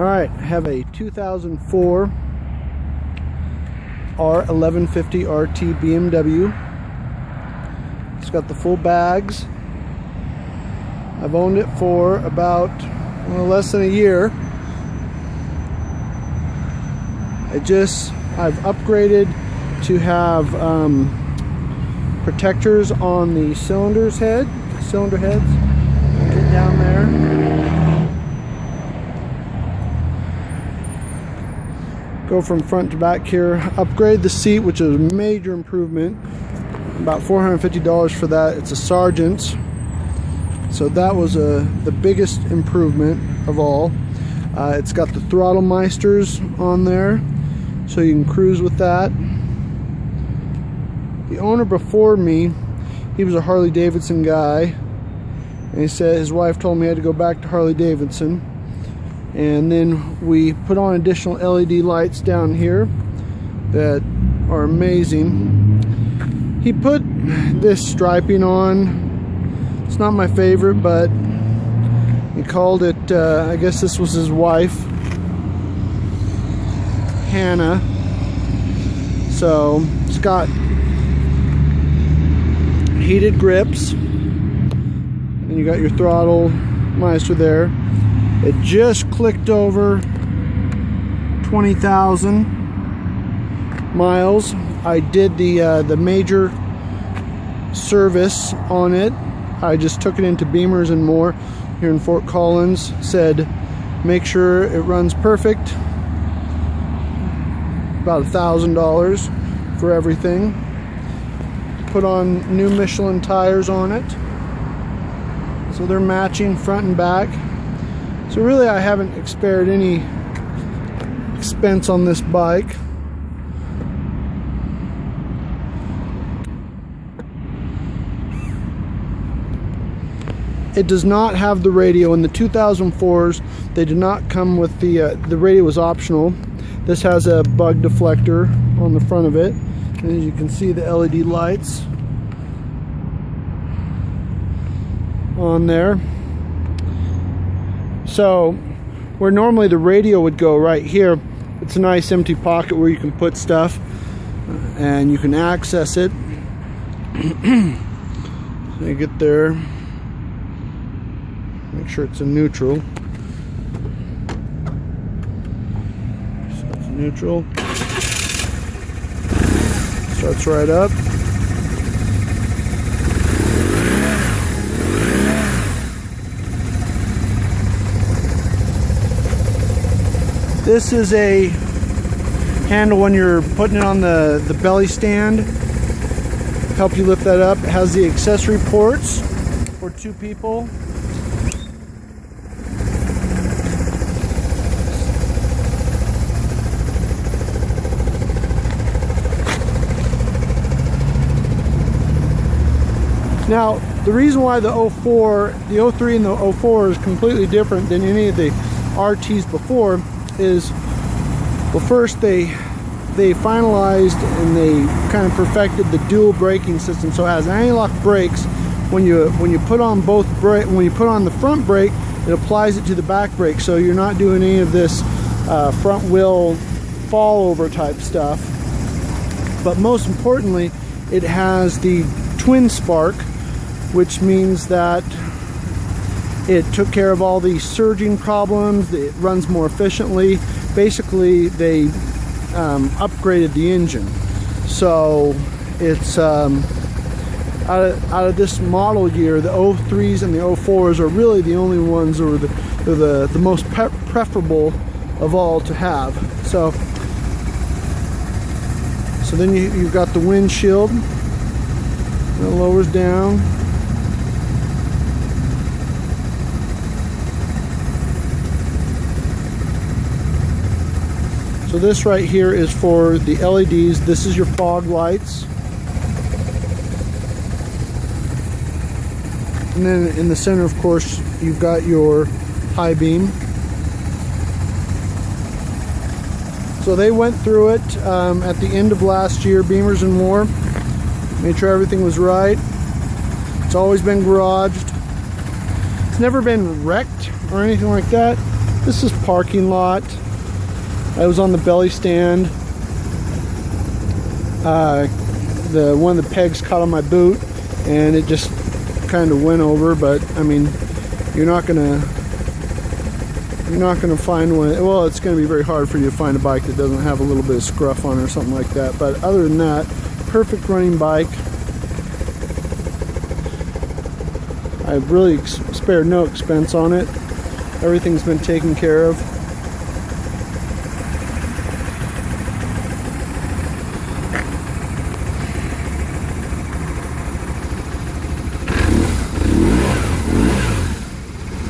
Alright, I have a 2004 R1150RT BMW. It's got the full bags. I've owned it for about less than a year. I've upgraded to have protectors on the cylinder heads. Get down there. Go from front to back here. Upgrade the seat, which is a major improvement. About $450 for that. It's a Sargent's, so that was the biggest improvement of all. It's got the throttle meisters on there, so you can cruise with that. The owner before me, he was a Harley Davidson guy, and he said his wife told me I had to go back to Harley Davidson. And then we put on additional LED lights down here that are amazing. He put this striping on. It's not my favorite, but he called it, I guess this was his wife, Hannah. So it's got heated grips, and you got your throttle meister there. It just clicked over 20,000 miles. I did the major service on it. I just took it into Beamers and More here in Fort Collins. Said make sure it runs perfect. About $1,000 for everything. Put on new Michelin tires on it, so they're matching front and back. So really I haven't spared any expense on this bike. It does not have the radio. In the 2004s, they did not come with the radio was optional. This has a bug deflector on the front of it, and as you can see, the LED lights on there. So where normally the radio would go right here, it's a nice empty pocket where you can put stuff and you can access it. So you get there, make sure it's in neutral. So it's neutral. Starts right up. This is a handle when you're putting it on the belly stand. Help you lift that up. It has the accessory ports for 2 people. Now, the reason why the 04, the 03 and the 04 is completely different than any of the RTs before is, well, first they finalized and they kind of perfected the dual braking system, so it has anti-lock brakes. When you put on when you put on the front brake, it applies it to the back brake, so you're not doing any of this front wheel fall over type stuff. But most importantly, it has the twin spark, which means that it took care of all the surging problems. It runs more efficiently. Basically, they upgraded the engine. So it's out of this model year, the 03s and the 04s are really the only ones that are the most preferable of all to have. So then you've got the windshield. It lowers down. So this right here is for the LEDs. This is your fog lights. And then in the center, of course, you've got your high beam. So they went through it at the end of last year, Beamers and More. Made sure everything was right. It's always been garaged. It's never been wrecked or anything like that. This is parking lot. I was on the belly stand. One of the pegs caught on my boot and it just kind of went over, but I mean, you're not gonna find one. Well, it's gonna be very hard for you to find a bike that doesn't have a little bit of scruff on it or something like that, but other than that, perfect running bike. I've really spared no expense on it. Everything's been taken care of.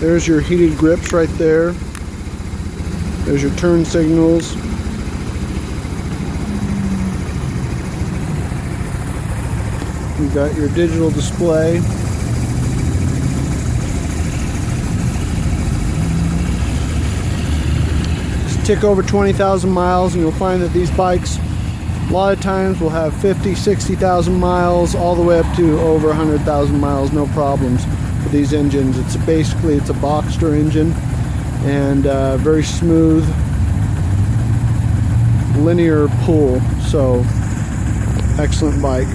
There's your heated grips right there. There's your turn signals. You've got your digital display. Just tick over 20,000 miles and you'll find that these bikes a lot of times will have 50, 60,000 miles all the way up to over 100,000 miles, no problems. These engines, it's a Boxster engine, and very smooth linear pull, so excellent bike.